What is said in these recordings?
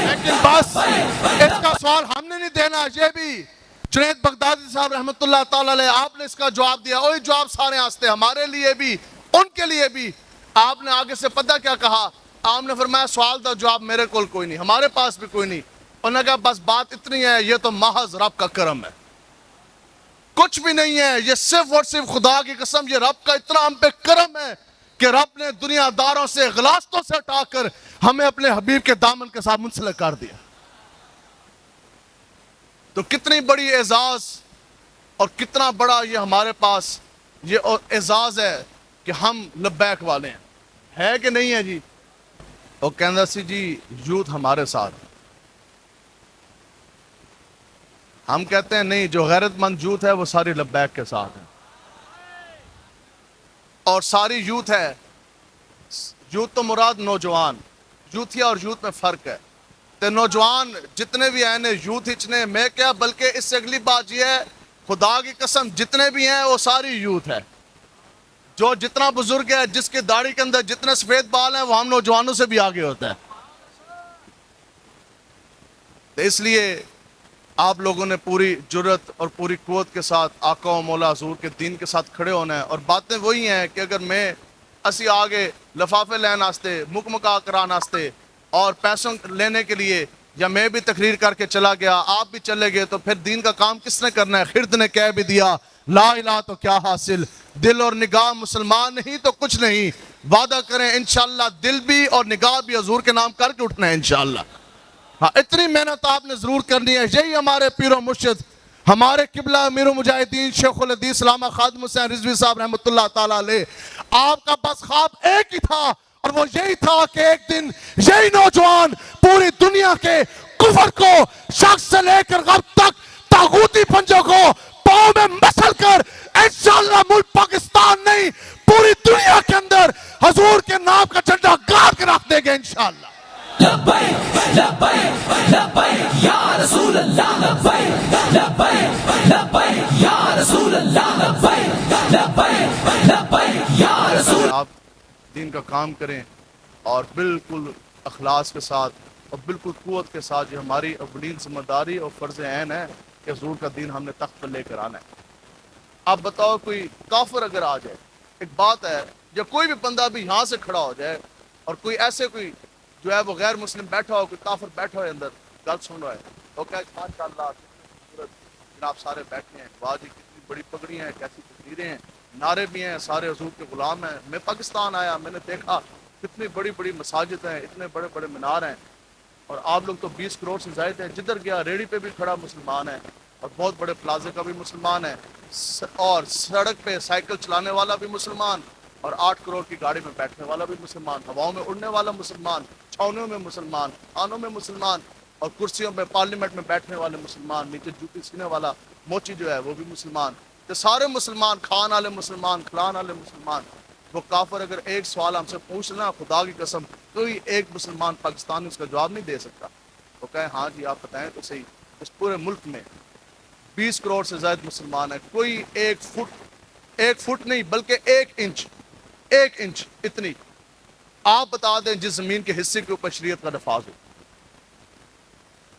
لیکن بس اس کا سوال ہم نے نہیں دینا، یہ بھی جنید بغدادی صاحب رحمۃ اللہ تعالی علیہ آپ نے اس کا جواب دیا، وہی جواب سارے آستے ہمارے لیے بھی ان کے لیے بھی۔ آپ نے آگے سے پتہ کیا کہا؟ آپ نے فرمایا سوال دا جواب میرے کول کوئی نہیں، ہمارے پاس بھی کوئی نہیں۔ انہوں نے کہا بس بات اتنی ہے، یہ تو محض رب کا کرم ہے، کچھ بھی نہیں ہے، یہ صرف اور صرف خدا کی قسم یہ رب کا اتنا ہم پہ کرم ہے کہ رب نے دنیا داروں سے غلاستوں سے اٹھا کر ہمیں اپنے حبیب کے دامن کے ساتھ منسلک کر دیا۔ تو کتنی بڑی اعزاز اور کتنا بڑا یہ ہمارے پاس یہ اعزاز ہے کہ ہم لبیک والے ہیں، ہے کہ نہیں ہے جی؟ اور کہنا سی جی یوتھ ہمارے ساتھ، ہم کہتے ہیں نہیں، جو غیرت مند یوتھ ہے وہ ساری لبیک کے ساتھ ہے، اور ساری یوتھ ہے۔ یوتھ تو مراد نوجوان، یوتھیا اور یوتھ میں فرق ہے۔ تو نوجوان جتنے بھی ہیں یوتھ اچنے میں کیا، بلکہ اس سے اگلی بات یہ ہے خدا کی قسم جتنے بھی ہیں وہ ساری یوتھ ہے۔ جو جتنا بزرگ ہے، جس کی داڑھی کے اندر جتنے سفید بال ہیں، وہ ہم نوجوانوں سے بھی آگے ہوتا ہے۔ تو اس لیے آپ لوگوں نے پوری جرت اور پوری قوت کے ساتھ آقا و مولا حضور کے دین کے ساتھ کھڑے ہونا ہے، اور باتیں وہی ہیں کہ اگر میں اسی آگے لفافے لین آستے، مکمکا کران آستے اور پیسوں لینے کے لیے، یا میں بھی تقریر کر کے چلا گیا، آپ بھی چلے گئے، تو پھر دین کا کام کس نے کرنا ہے؟ خرد نے کہہ بھی دیا لا الہ تو کیا حاصل، دل اور نگاہ مسلمان نہیں تو کچھ نہیں، وعدہ کریں انشاءاللہ دل بھی اور نگاہ بھی حضور کے نام کر کے اٹھنا ہے انشاءاللہ۔ ہاں اتنی محنت آپ نے ضرور کرنی ہے، یہی ہمارے پیر و مرشد، ہمارے قبلہ امیر المجاہدین شیخ الحدیث علامہ خادم حسین رضوی صاحب رحمۃ اللہ تعالیٰ علیہ، آپ کا بس خواب ایک ہی تھا، اور وہ یہی تھا کہ ایک دن یہی نوجوان پوری دنیا کے کفر کو شرق سے لے کر غرب تک طاغوتی پنجوں کو پاؤں میں مسل کر انشاءاللہ ملک پاکستان نہیں پوری دنیا کے اندر حضور کے نام کا جھنڈا گاڑ کے رکھ دے گے انشاءاللہ۔ لبیک لبیک لبیک یا رسول اللہ، لبیک لبیک لبیک یا رسول اللہ، لبیک لبیک لبیک یا رسول۔ آپ دین کا کام کریں اور بالکل اخلاص کے ساتھ اور بالکل قوت کے ساتھ، یہ ہماری اولین ذمہ داری اور فرض عین ہے کہ حضور کا دین ہم نے تخت پر لے کر آنا ہے۔ آپ بتاؤ کوئی کافر اگر آ جائے، ایک بات ہے، یا کوئی بھی بندہ بھی یہاں سے کھڑا ہو جائے اور کوئی ایسے کوئی جو ہے وہ غیر مسلم بیٹھا ہو، کوئی کافر بیٹھا ہو اندر گل سن رہا ہے، وہ کہے ماشاءاللہ جناب سارے بیٹھے ہیں، واہ جی کتنی بڑی پگڑیاں ہیں، کیسی تقریریں ہیں، نعرے بھی ہیں، سارے حضور کے غلام ہیں۔ میں پاکستان آیا، میں نے دیکھا کتنی بڑی بڑی مساجد ہیں، اتنے بڑے بڑے مینار ہیں، اور آپ لوگ تو 20 کروڑ سے زائد ہیں، جدھر گیا ریڑھی پہ بھی کھڑا مسلمان ہے، اور بہت بڑے پلازے کا بھی مسلمان ہے، اور سڑک پہ سائیکل چلانے والا بھی مسلمان، اور 8 کروڑ کی گاڑی میں بیٹھنے والا بھی مسلمان، ہواؤں میں اڑنے والا مسلمان، چھاؤنیوں میں مسلمان، آنوں میں مسلمان، اور کرسیوں پہ پارلیمنٹ میں بیٹھنے والے مسلمان، نیچے جوتی سینے والا موچی جو ہے وہ بھی مسلمان، تو سارے مسلمان، کھان والے مسلمان، کھلان والے مسلمان۔ وہ کافر اگر ایک سوال ہم سے پوچھ لینا، خدا کی قسم کوئی ایک مسلمان پاکستان اس کا جواب نہیں دے سکتا۔ وہ کہے ہاں جی آپ بتائیں تو صحیح، اس پورے ملک میں 20 کروڑ سے زائد مسلمان ہیں، کوئی ایک فٹ نہیں بلکہ ایک انچ اتنی آپ بتا دیں جس زمین کے حصے کے اوپر شریعت کا نفاذ ہو،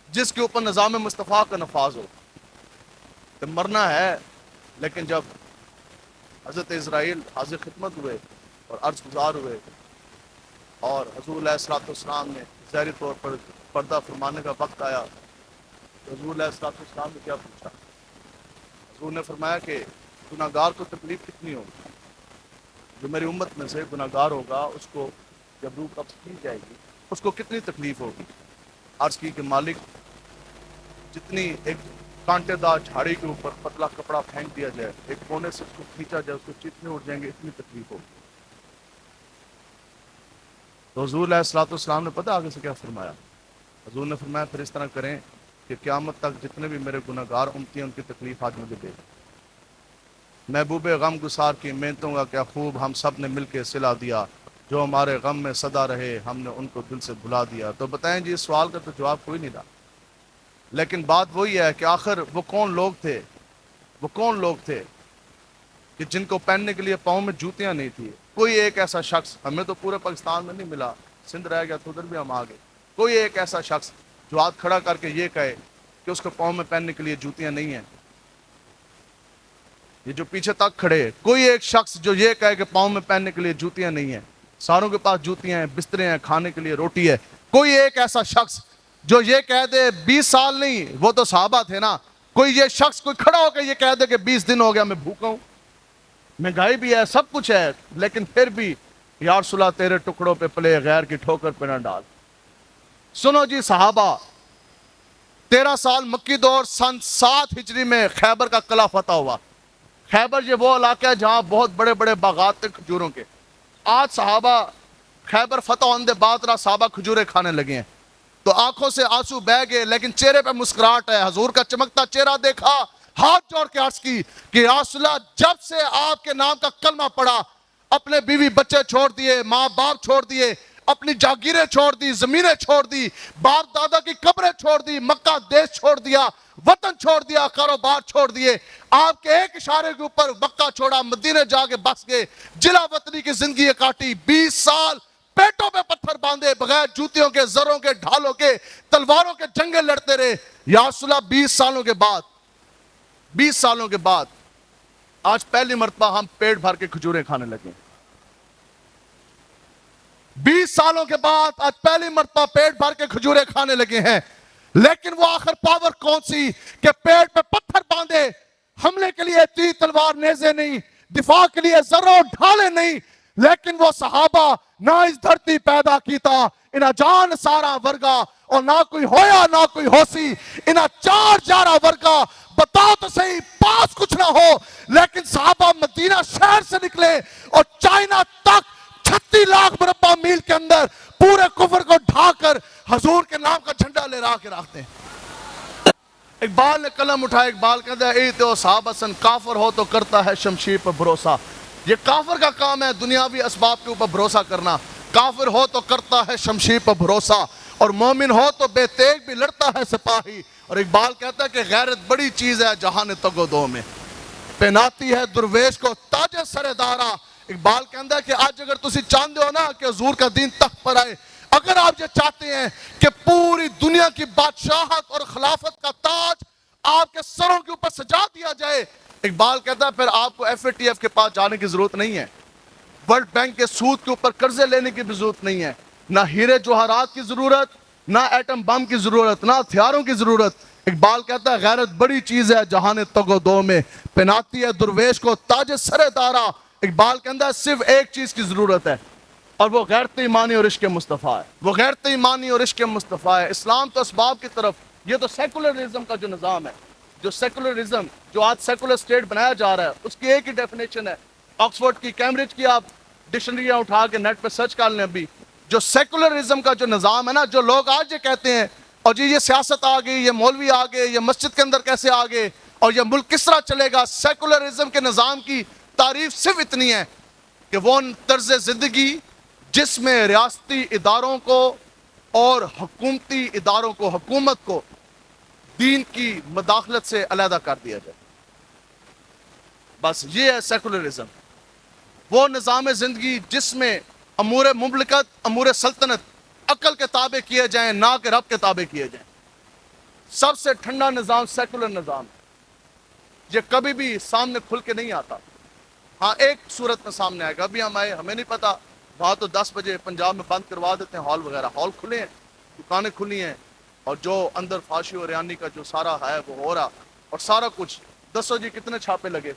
جس کے اوپر نظام مصطفیٰ کا نفاذ ہو، تو مرنا ہے۔ لیکن جب حضرت اسرائیل حاضر خدمت ہوئے اور عرض گزار ہوئے، اور حضور علیہ الصلوۃ والسلام نے ظاہری طور پر پردہ فرمانے کا وقت آیا، تو حضور علیہ الصلوۃ والسلام نے کیا پوچھا؟ حضور نے فرمایا کہ گناہ گار کو تکلیف کتنی ہوگی؟ جو میری امت میں سے گناہ گار ہوگا اس کو جب روح قبض کی جائے گی اس کو کتنی تکلیف ہوگی؟ عرض کی کہ مالک جتنی ایک کانٹے دار جھاڑی کے اوپر پتلا کپڑا پھینک دیا جائے، ایک کونے سے اس کو کھینچا جائے، اس کو چیتنے اٹھ جائیں گے، اتنی تکلیف ہوگی۔ تو حضور علیہ الصلوۃ والسلام نے پتہ آگے سے کیا فرمایا؟ حضور نے فرمایا پھر اس طرح کریں کہ قیامت تک جتنے بھی میرے گناہ گار امتی ہیں ان کی تکلیف آج مجھے دے دیں۔ محبوب غم گسار کی محنتوں کا کیا خوب ہم سب نے مل کے صلہ دیا، جو ہمارے غم میں صدا رہے ہم نے ان کو دل سے بھلا دیا۔ تو بتائیں جی اس سوال کا تو جواب کوئی نہیں رہا، لیکن بات وہی ہے کہ آخر وہ کون لوگ تھے؟ کہ جن کو پہننے کے لیے پاؤں میں جوتیاں نہیں تھی. کوئی ایک ایسا شخص, ہمیں تو پورے پاکستان میں نہیں ملا, سندھ رہ گیا تو ادھر بھی ہم آ گئے, کوئی ایک ایسا شخص جو ہاتھ کھڑا کر کے یہ کہے کہ اس کو پاؤں میں پہننے کے لیے جوتیاں نہیں ہیں. یہ جو پیچھے تک کھڑے, کوئی ایک شخص جو یہ کہے کہ پاؤں میں پہننے کے لیے جوتیاں نہیں ہیں. ساروں کے پاس جوتیاں ہیں, بسترے ہیں, کھانے کے لیے روٹی ہے. کوئی ایک ایسا شخص جو یہ کہہ دے 20 سال نہیں, وہ تو صحابہ تھے نا, کوئی یہ شخص کوئی کھڑا ہو کے یہ کہہ دے کہ 20 دن ہو گیا میں بھوکا ہوں, مہنگائی بھی ہے, سب کچھ ہے, لیکن پھر بھی یا رسول اللہ تیرے ٹکڑوں پہ پلے غیر کی ٹھوکر پہ نہ ڈال. سنو جی صحابہ, 13 سال مکی دور, سن 7 ہجری میں خیبر کا قلعہ فتح ہوا. خیبر یہ وہ علاقہ ہے جہاں بہت بڑے بڑے باغات تھے کھجوروں کے. آج صحابہ خیبر فتح ہونے کے بعد صحابہ کھجورے کھانے لگے ہیں تو آنکھوں سے آنسو بہ گئے, لیکن چہرے پہ مسکراہٹ ہے. حضور کا چمکتا چہرہ دیکھا, ہاتھ جوڑ کے عرض کی کہ یا رسول اللہ جب سے آپ کے نام کا کلمہ پڑا, اپنے بیوی بچے چھوڑ دیے, ماں باپ چھوڑ دیے, اپنی جاگیریں چھوڑ دی, زمینیں چھوڑ دی, باپ دادا کی قبریں چھوڑ دی, مکہ دیش چھوڑ دیا, وطن چھوڑ دیا, کاروبار چھوڑ دیے, آپ کے ایک اشارے کے اوپر مکہ چھوڑا, مدینے جا کے بس گئے, جلا وطنی کی زندگی کاٹی. 20 سال پیٹوں پہ پتھر باندھے, بغیر جوتیوں کے, زروں کے, ڈھالوں کے, تلواروں کے جنگیں لڑتے رہے. یا رسول اللہ 20 سالوں کے بعد آج پہلی مرتبہ ہم پیٹ بھر کے کھجوریں کھانے لگے. 20 سالوں کے بعد آج پہلی مرتبہ پیٹ بھر کے کھجوریں کھانے لگے ہیں. لیکن وہ آخر پاور کون سی کہ پیٹ پہ پتھر باندھے, حملے کے لیے تیر تلوار نیزے نہیں, دفاع کے لیے زروں ڈھالے نہیں, لیکن وہ صحابہ نہ اس دھرتی پیدا کیتا انہا جان سارا ورگا, اور نہ کوئی ہویا نہ کوئی ہوسی انہا 4 جارہ ورگا. بتاؤ تو صحیح, پاس کچھ نہ ہو, لیکن صحابہ مدینہ شہر سے نکلے اور چائنا تک 36 لاکھ مربع میل کے اندر پورے کفر کو ڈھا کر حضور کے نام کا جھنڈا لہرا کے رکھتے ہیں. اقبال نے قلم اٹھایا, اقبال کہتا ہے اے تو صحابہ سن, کافر ہو تو کرتا ہے شمشیر پر بھروسہ. یہ کافر کا کام ہے دنیاوی اسباب کے اوپر بھروسہ کرنا. کافر ہو تو کرتا ہے شمشیر پر بھروسہ, اور مومن ہو تو بے تیغ بھی لڑتا ہے سپاہی. اور اقبال کہتا ہے کہ غیرت بڑی چیز ہے جہان تگ و دو میں, پہناتی ہے درویش کو تاج سر دارا. اقبال کہتا ہے کہ آج اگر تسی چاہتے ہو نا کہ حضور کا دین تخت پر آئے, اگر آپ یہ چاہتے ہیں کہ پوری دنیا کی بادشاہت اور خلافت کا تاج آپ کے سروں کے اوپر سجا دیا جائے, اقبال کہتا ہے پھر آپ کو FATF کے پاس جانے کی ضرورت نہیں ہے, ورلڈ بینک کے سود کے اوپر قرضے لینے کی بھی ضرورت نہیں ہے, نہ ہیرے جوہرات کی ضرورت, نہ ایٹم بم کی ضرورت, نہ ہتھیاروں کی ضرورت. اقبال کہتا ہے غیرت بڑی چیز ہے جہان تگ و دو میں, پہناتی ہے درویش کو تاج سر دارا. اقبال کہتا ہے صرف ایک چیز کی ضرورت ہے, اور وہ غیرت ایمانی اور عشق مصطفیٰ ہے. وہ غیرت ایمانی اور عشق مصطفیٰ ہے. اسلام تو اسباب کی طرف, یہ تو سیکولرزم کا جو نظام ہے, جو سیکولرزم جو آج سیکولر اسٹیٹ بنایا جا رہا ہے, اس کی ایک ہی ڈیفینیشن ہے, آکسفورڈ کی, کیمبرج کی, آپ ڈکشنریاں اٹھا کے نیٹ پہ سرچ کر لیں. ابھی جو سیکولرزم کا جو نظام ہے نا, جو لوگ آج یہ کہتے ہیں اور جی یہ سیاست آ گئی, یہ مولوی آ گئے, یہ مسجد کے اندر کیسے آ گئے, اور یہ ملک کس طرح چلے گا. سیکولرزم کے نظام کی تعریف صرف اتنی ہے کہ وہ طرز زندگی جس میں ریاستی اداروں کو اور حکومتی اداروں کو, حکومت کو دین کی مداخلت سے علیحدہ کر دیا جائے. بس یہ ہے سیکولرزم, وہ نظام زندگی جس میں امور مملکت, امور سلطنت عقل کے تابع کیے جائیں, نہ کہ رب کے تابع کیے جائیں. سب سے ٹھنڈا نظام سیکولر نظام, یہ کبھی بھی سامنے کھل کے نہیں آتا. ہاں ایک صورت میں سامنے آئے گا, ابھی ہم آئے, ہمیں نہیں پتا, وہاں تو 10 بجے پنجاب میں بند کروا دیتے ہیں ہال وغیرہ, ہال کھلے ہیں, دکانیں کھلی ہیں, اور جو اندر فحاشی اور ریانی کا جو سارا ہے وہ ہو رہا, اور سارا کچھ. دسو جی کتنے چھاپے لگے,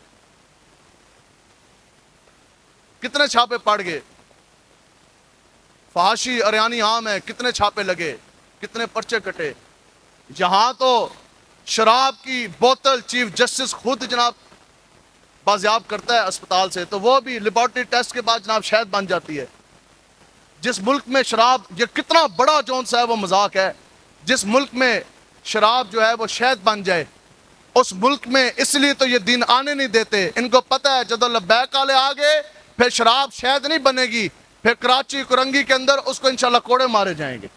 کتنے چھاپے پڑ گئے, فحاشی اریانی عام ہے, کتنے چھاپے لگے, کتنے پرچے کٹے. یہاں تو شراب کی بوتل چیف جسٹس خود جناب بازیاب کرتا ہے اسپتال سے, تو وہ بھی لیبارٹری ٹیسٹ کے بعد جناب شہد بن جاتی ہے. جس ملک میں شراب, یہ کتنا بڑا جون سا ہے وہ مذاق ہے, جس ملک میں شراب جو ہے وہ شہد بن جائے, اس ملک میں اس لیے تو یہ دین آنے نہیں دیتے. ان کو پتہ ہے جدو لبیک والے آگے پھر شراب شہد نہیں بنے گی, پھر کراچی کرنگی کے اندر اس کو انشاءاللہ کوڑے مارے جائیں گے.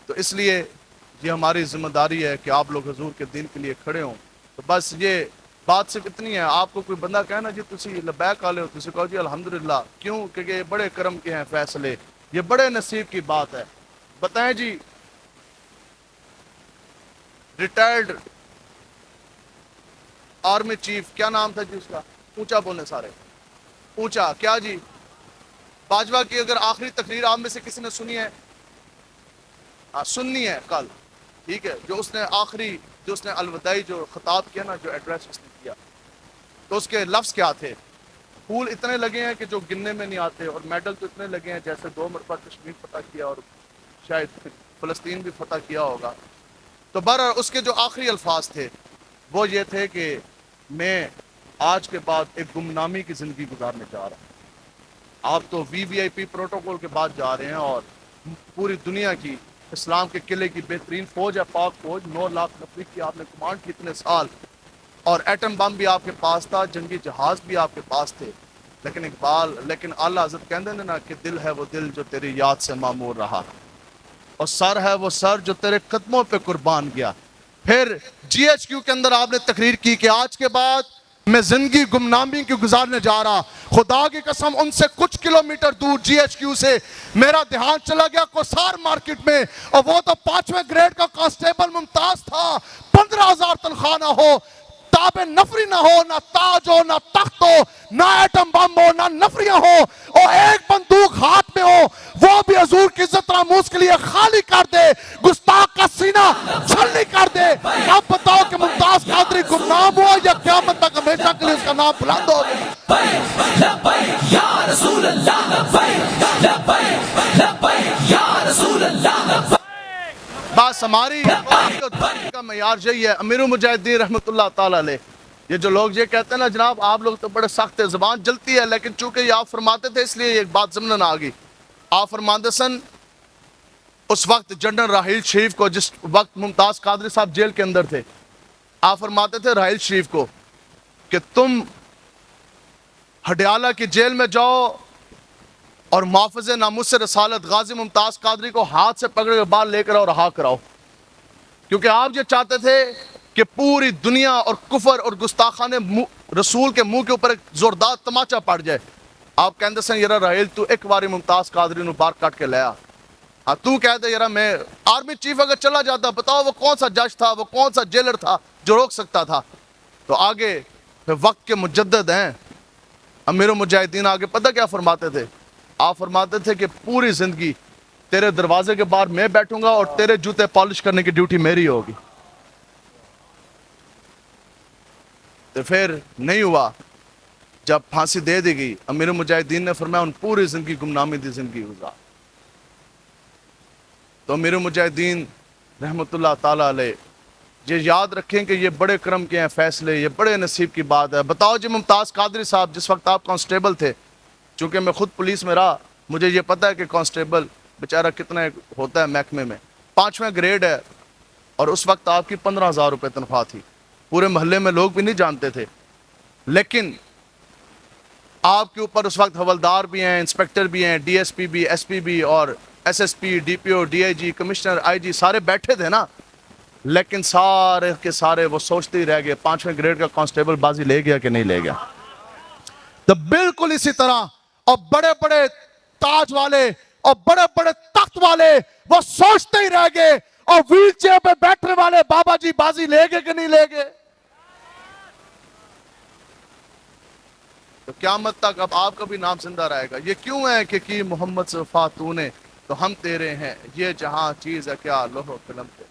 تو اس لیے یہ ہماری ذمہ داری ہے کہ آپ لوگ حضور کے دین کے لیے کھڑے ہوں. تو بس یہ بات صرف اتنی ہے، آپ کو کوئی بندہ کہنا جی تسی لبیک آلے ہو، تسی کہو جی الحمدللہ، کیوں؟ کہ یہ بڑے کرم کے ہیں فیصلے، یہ بڑے نصیب کی بات ہے۔ بتائیں جی، ریٹائرڈ آرمی چیف، کیا نام تھا جی اس کا؟ اونچا بولنے سارے، اونچا کیا جی؟ باجوہ کی اگر آخری تقریر آپ میں سے کسی نے سنی ہے؟ سننی ہے کل، ٹھیک ہے، جو اس نے آخری، جو اس نے الوداعی جو خطاب کیا نا، جو ایڈریس اس نے کیا، تو اس کے لفظ کیا تھے؟ پھول اتنے لگے ہیں کہ جو گننے میں نہیں آتے، اور میڈل تو اتنے لگے ہیں جیسے 2 مرتبہ کشمیر فتح کیا اور شاید فلسطین بھی فتح کیا ہوگا۔ تو بہرحال اس کے جو آخری الفاظ تھے وہ یہ تھے کہ میں آج کے بعد ایک گمنامی کی زندگی گزارنے جا رہا ہوں۔ آپ تو وی آئی پی پروٹوکول کے بعد جا رہے ہیں، اور پوری دنیا کی اسلام کے قلعے کی بہترین فوج ہے، پاک فوج، 9 لاکھ نفری کی آپ نے کمانڈ کی اتنے سال، اور ایٹم بم بھی آپ کے پاس تھا، جنگی جہاز بھی آپ کے پاس تھے، لیکن اقبال، لیکن اعلیٰ حضرت کہتے ہیں نا کہ دل ہے وہ دل جو تیری یاد سے معمور رہا، اور سر ہے وہ سر جو تیرے قدموں پہ قربان گیا۔ پھر جی ایچ کیو کے اندر آپ نے تقریر کی کہ آج کے بعد میں زندگی گمنامی کی گزارنے جا رہا، خدا کی قسم ان سے کچھ کلومیٹر دور جی ایچ کیو سے میرا دھیان چلا گیا کوسار مارکیٹ میں، اور وہ تو 5ویں گریڈ کا کانسٹیبل ممتاز تھا، 15,000 تنخواہ نہ ہو، تاب نفری نہ ہو، نہ تاج ہو، نہ تخت ہو، نہ ایٹم بم ہو، نہ نفریاں ہو، اور ایک بندوق ہاتھ میں ہو، وہ بھی حضور کی عزت ناموس کے لیے خالی کر دے، گستاخ کا سینہ چھلنی کر دے۔ اب بتاؤ کہ ممتاز قادری گمنام ہوا یا قیامت تک ہمیشہ کے لیے اس کا نام بلند ہو گیا؟ لبیک لبیک یا رسول اللہ، لبیک لبیک لبیک یا رسول اللہ، لبیک۔ بس ہماری کا معیار یہی ہے۔ امیر المجاہدین رحمۃ اللہ تعالیٰ علیہ، یہ جو لوگ یہ کہتے ہیں نا جناب آپ لوگ تو بڑے سخت ہیں، زبان جلتی ہے، لیکن چونکہ یہ آپ فرماتے تھے اس لیے ایک بات ضمناً آ گئی۔ آپ فرماتے سن اس وقت جنرل راحیل شریف کو، جس وقت ممتاز قادری صاحب جیل کے اندر تھے، آپ فرماتے تھے راحیل شریف کو کہ تم ہڈیالہ کی جیل میں جاؤ اور محافظ ناموس رسالت غازی ممتاز قادری کو ہاتھ سے پکڑ کے باہر لے کر آؤ، رہا کراؤ، کیونکہ آپ یہ چاہتے تھے کہ پوری دنیا اور کفر اور گستاخانے رسول کے منہ کے اوپر ایک زوردار تماچا پڑ جائے۔ آپ کہندے سن یرا راحیل تو ایک باری ممتاز قادری نو باہر کٹ کے لیا، ہاں تو کہتے یرا میں آرمی چیف اگر چلا جاتا، بتاؤ وہ کون سا جج تھا، وہ کون سا جیلر تھا جو روک سکتا تھا؟ تو آگے وقت کے مجدد ہیں امیر المجاہدین، آگے پتہ کیا فرماتے تھے؟ آپ فرماتے تھے کہ پوری زندگی تیرے دروازے کے باہر میں بیٹھوں گا اور تیرے جوتے پالش کرنے کی ڈیوٹی میری ہوگی۔ تو پھر نہیں ہوا، جب پھانسی دے دی گئی، امیر المجاہدین نے فرمایا ان پوری زندگی گمنامی دی زندگی گزار۔ تو امیر المجاہدین رحمۃ اللہ تعالیٰ علیہ یہ یاد رکھیں کہ یہ بڑے کرم کے ہیں فیصلے، یہ بڑے نصیب کی بات ہے۔ بتاؤ جی ممتاز قادری صاحب جس وقت آپ کانسٹیبل تھے، چونکہ میں خود پولیس میں رہا، مجھے یہ پتہ ہے کہ کانسٹیبل بیچارہ کتنا ہوتا ہے محکمے میں، 5ویں گریڈ ہے، اور اس وقت آپ کی 15,000 روپے تنخواہ تھی، پورے محلے میں لوگ بھی نہیں جانتے تھے، لیکن آپ کے اوپر اس وقت حوالدار بھی ہیں، انسپیکٹر بھی ہیں، ڈی ایس پی بھی، ایس پی بھی، اور S S P, D P O, D I G, commissioner, I G سارے بیٹھے تھے نا، لیکن سارے کے سارے وہ سوچتے ہی رہ گئے 5ویں گریڈ کا کانسٹیبل بازی لے گیا کہ نہیں لے گیا۔ تو بالکل اسی طرح، اور بڑے بڑے تاج والے اور بڑے بڑے تخت والے وہ سوچتے ہی رہ گئے، اور ویل چیئر پہ بیٹھنے والے بابا جی بازی لے گئے کہ نہیں لے گئے۔ تو قیامت تک اب آپ کا بھی نام زندہ رہے گا۔ یہ کیوں ہے کہ کی محمد سے وفا تو نے تو ہم تیرے ہیں، یہ جہاں چیز ہے کیا لوہ قلم پہ۔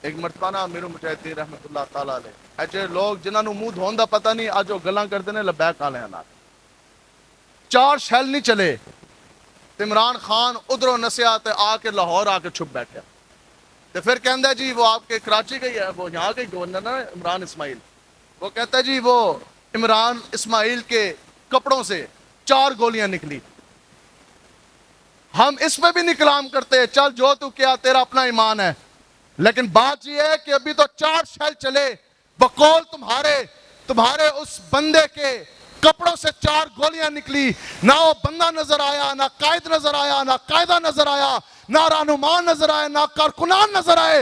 ایک مرتبہ نا امیر المجاہدین رحمۃ اللہ تعالیٰ علیہ ایسے لوگ جنہوں نے منہ دھون دا پتہ نہیں، آج وہ گلاں کرتے ہیں لبیک آلے ہیں، 4 شیل نہیں چلے، عمران خان ادھروں نسیا تے آ کے لاہور آ کے چھپ بیٹھا، تو پھر کہندا ہے جی وہ آپ کے کراچی کا ہی ہے، وہ یہاں کا ہی گورنر نا عمران اسماعیل، وہ کہتا ہے جی وہ عمران اسماعیل کے کپڑوں سے 4 گولیاں نکلی، ہم اس میں بھی نہیں کلام کرتے، چل جو تو کیا تیرا اپنا ایمان ہے، لیکن بات یہ ہے کہ ابھی تو 4 شیل چلے، بقول تمہارے اس بندے کے کپڑوں سے 4 گولیاں نکلی، نہ وہ بندہ نظر آیا، نہ قائد نظر آیا، نہ قائدہ نظر آیا، نہ رہنما نظر آئے، نہ کارکنان نظر آئے،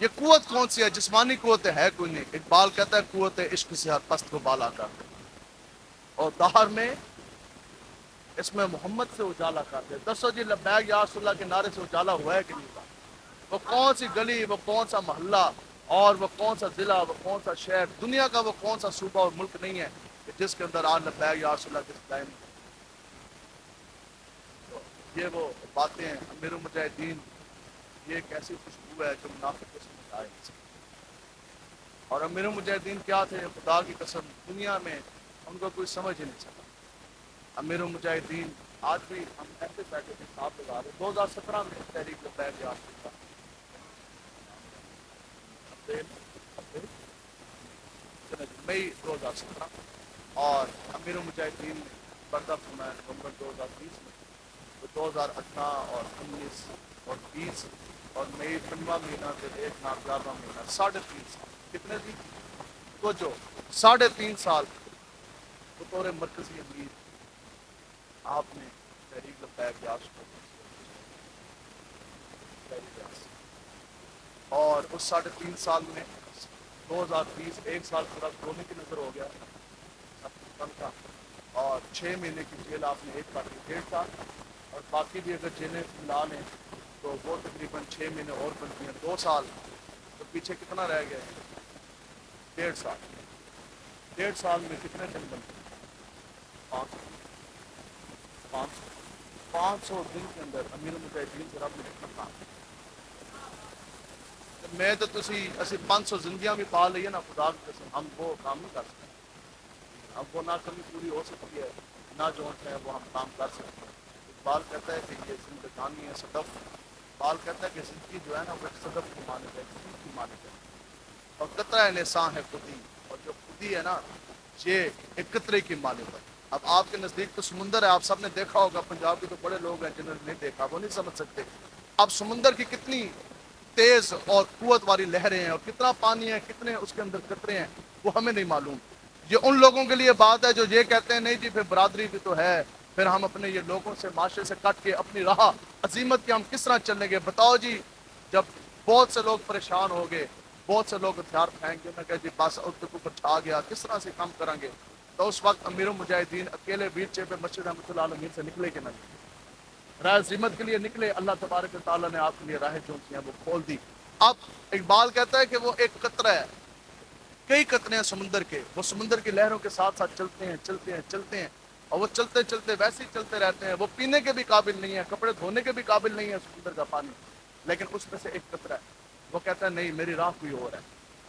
یہ قوت کون سی ہے؟ جسمانی قوت ہے کوئی نہیں. اقبال کہتا ہے قوت عشق سے ہر پست کو بالا کر دے. اور دہر میں اس میں محمد سے اجالا کر دے. دسو جی لبیک یا رسول اللہ کے نعرے سے اجالا ہوا ہے کہ نہیں ہوا؟ وہ کون سی گلی، وہ کون سا محلہ، اور وہ کون سا ضلع، وہ کون سا شہر، دنیا کا وہ کون سا صوبہ اور ملک نہیں ہے کہ جس کے اندر آج لبیک یا رسول اللہ کے سلائے نہیں. یہ وہ باتیں ہیں. امیر المجاہدین یہ ایک ایسی خوشبو ہے جو منافق کو سمجھ آئے. اور امیر المجاہدین کیا تھے؟ خدا کی قسم دنیا میں ان کو کوئی سمجھ ہی نہیں سکتا. امیر المجاہدین آج بھی ہم ایسے بیٹھے تھے صاحب لگا رہے. 2017 میں تحریک لبیک یا رسول اللہ مئی 2017، اور امیر المجاہدین نے پردہ فرمایا نومبر 2020 میں. تو 2018 اور 19 اور 20 اور مئی 15 مہینہ سے ایک ناکارہ مہینہ 3.5 سال. کتنے تھی؟ تو جو 3.5 سال بطور مرکزی امیر آپ نے تحریک لبیک یا رسول اللہ. اور اس 3.5 سال میں 2020 ایک سال پورا کھونے کی نظر ہو گیا کا، اور 6 مہینے کی جیل آپ نے ایک کاٹی 1.5 سال، اور باقی بھی اگر جیلیں ملا لیں تو وہ تقریباً 6 مہینے اور بنتی ہیں 2 سال. تو پیچھے کتنا رہ گیا؟ 1.5 سال. 1.5 سال میں کتنے دن بنتے ہیں؟ 500 دن کے اندر امیر المجاہدین سے رب نے کتنا کام. میں تو اسی 500 زندگیاں بھی پا لی ہے نا خدا کی قسم، ہم وہ کام نہیں کر سکتے. اب وہ نہ کمی پوری ہو سکتی ہے نہ جو ہے وہ ہم کام کر سکتے ہیں. اقبال کہتا ہے کہ یہ زندگانی ہے صدف. اقبال کہتا ہے کہ زندگی جو ہے نا وہ ایک صدف کی مانند ہے، خود کی مانند ہے، اور قطرہ نساں ہے خودی. اور جو خودی ہے نا یہ ایک قطرے کی مانند ہے. اب آپ کے نزدیک تو سمندر ہے، آپ سب نے دیکھا ہوگا. پنجاب کے تو بڑے لوگ ہیں جنہوں نے نہیں دیکھا، وہ نہیں سمجھ سکتے. اب سمندر کی کتنی تیز اور قوت والی لہریں ہیں اور کتنا پانی ہے، کتنے اس کے اندر قطرے ہیں، وہ ہمیں نہیں معلوم. یہ ان لوگوں کے لیے بات ہے جو یہ کہتے ہیں نہیں جی پھر برادری بھی تو ہے، پھر ہم اپنے یہ لوگوں سے معاشرے سے کٹ کے اپنی راہ عظیمت کے ہم کس طرح چلیں گے؟ بتاؤ جی. جب بہت سے لوگ پریشان ہو گئے، بہت سے لوگ ہتھیار پھینک گئے، میں کہا جی بس اب تک اوپر چھا گیا، کس طرح سے کام کریں گے؟ تو اس وقت امیر المجاہدین اکیلے ویلچے پہ مسجد رحمۃ اللہ علیہ سے نکلے کہ نہیں؟ راہ عظیمت کے لیے نکلے. اللہ تبارک و تعالیٰ نے آپ کے لیے راہیں جو ہیں وہ کھول دی. اب اقبال کہتا ہے کہ وہ ایک قطرہ ہے، کئی قطرے ہیں سمندر کے، وہ سمندر کی لہروں کے ساتھ ساتھ چلتے ہیں چلتے ہیں چلتے ہیں، اور وہ چلتے چلتے ویسے ہی چلتے رہتے ہیں. وہ پینے کے بھی قابل نہیں ہے، کپڑے دھونے کے بھی قابل نہیں ہے سمندر کا پانی، لیکن اس میں سے ایک قطرہ ہے. وہ کہتا ہے نہیں میری راہ کوئی اور ہے.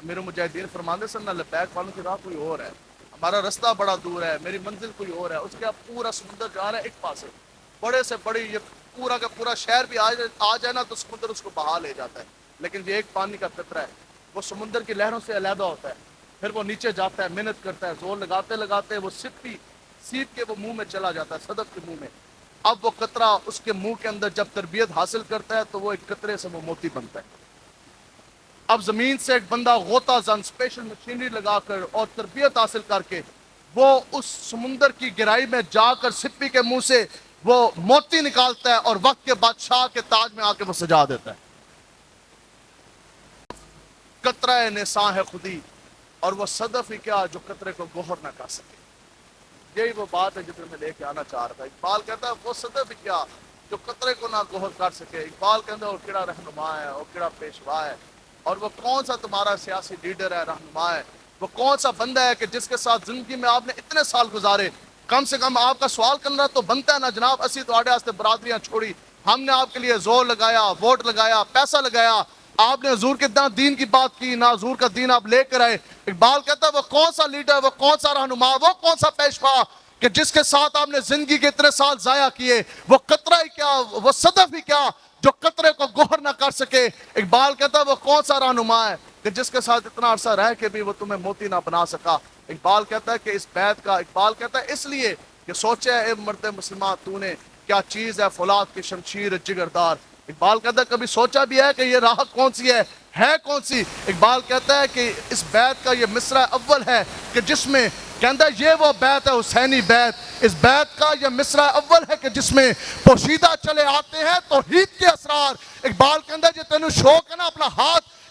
میرے مجاہدین فرماندے سن لبیک والوں کی راہ کوئی اور ہے، ہمارا رستہ بڑا دور ہے، میری منزل کوئی اور ہے. اس کے اب پورا سمندر جا رہا ہے ایک پاس ہے، بڑے سے بڑی یہ پورا کا پورا شہر بھی آ جائے نا تو سمندر اس کو بہا لے جاتا ہے. لیکن یہ ایک پانی کا قطرہ ہے، وہ سمندر کی لہروں سے علیحدہ ہوتا ہے. پھر وہ نیچے جاتا ہے، محنت کرتا ہے، زور لگاتے لگاتے وہ سیپ کے وہ منہ میں چلا جاتا ہے، صدف کے منہ میں. اب وہ قطرہ اس کے منہ کے اندر جب تربیت حاصل کرتا ہے تو وہ ایک قطرے سے وہ موتی بنتا ہے. اب زمین سے ایک بندہ غوطہ زن اسپیشل مشینری لگا کر اور تربیت حاصل کر کے وہ اس سمندر کی گہرائی میں جا کر سپی کے منہ سے وہ موتی نکالتا ہے اور وقت کے بادشاہ کے تاج میں آ کے وہ سجا دیتا ہے. قطرہ نساں ہے خودی، اور وہ صدف ہی کیا جو قطرے کو گوہر نہ کر سکے. یہی وہ بات ہے جتنے میں لے کے آنا چاہ رہا تھا. اقبال کہتا ہے وہ صدف ہی کیا جو قطرے کو نہ گوہر کر سکے. اقبال کہتا ہے وہ کیڑا رہنما ہے، وہ کیڑا پیشوا ہے، اور وہ کون سا تمہارا سیاسی لیڈر ہے، رہنما ہے، وہ کون سا بندہ ہے کہ جس کے ساتھ زندگی میں آپ نے اتنے سال گزارے. کم سے کم آپ کا سوال کرنا تو بنتا ہے نا جناب، اسی تو آڑے واسطے برادریاں چھوڑی، ہم نے آپ کے لیے زور لگایا، ووٹ لگایا، پیسہ لگایا، آپ نے حضور کے دین کی بات کی، نہ حضور کا دین آپ لے کر آئے. اقبال کہتا ہے وہ کون سا لیڈر، وہ کون سا رہنما، وہ کون سا پیشوا کہ جس کے ساتھ آپ نے زندگی کے اتنے سال ضائع کیے. وہ قطرہ ہی کیا، وہ صدف ہی کیا جو قطرے کو گوہر نہ کر سکے. اقبال کہتا ہے وہ کون سا رہنما ہے کہ جس کے ساتھ اتنا عرصہ رہ کے بھی وہ تمہیں موتی نہ بنا سکا. اقبال کہتا ہے کہ اس بیت کا، اقبال کہتا ہے اس لیے کہ سوچے اے مرد مسلمان تو نے کیا چیز ہے فولاد کی شمشیر جگردار. اقبال کہتا ہے کبھی سوچا بھی ہے کہ یہ راہ کون سی ہے کون سی؟ اقبال کہتا ہے کہ اس بیت کا یہ مصرع اول ہے کہ جس میں کہتا ہے یہ وہ بیت ہے حسینی بیت. اس بیت کا یہ مصرع اول ہے کہ جس میں پوشیدہ چلے آتے ہیں توحید کے اسرار. اقبال کہتا ہے جو تینوں شوق ہے نا اپنا ہاتھ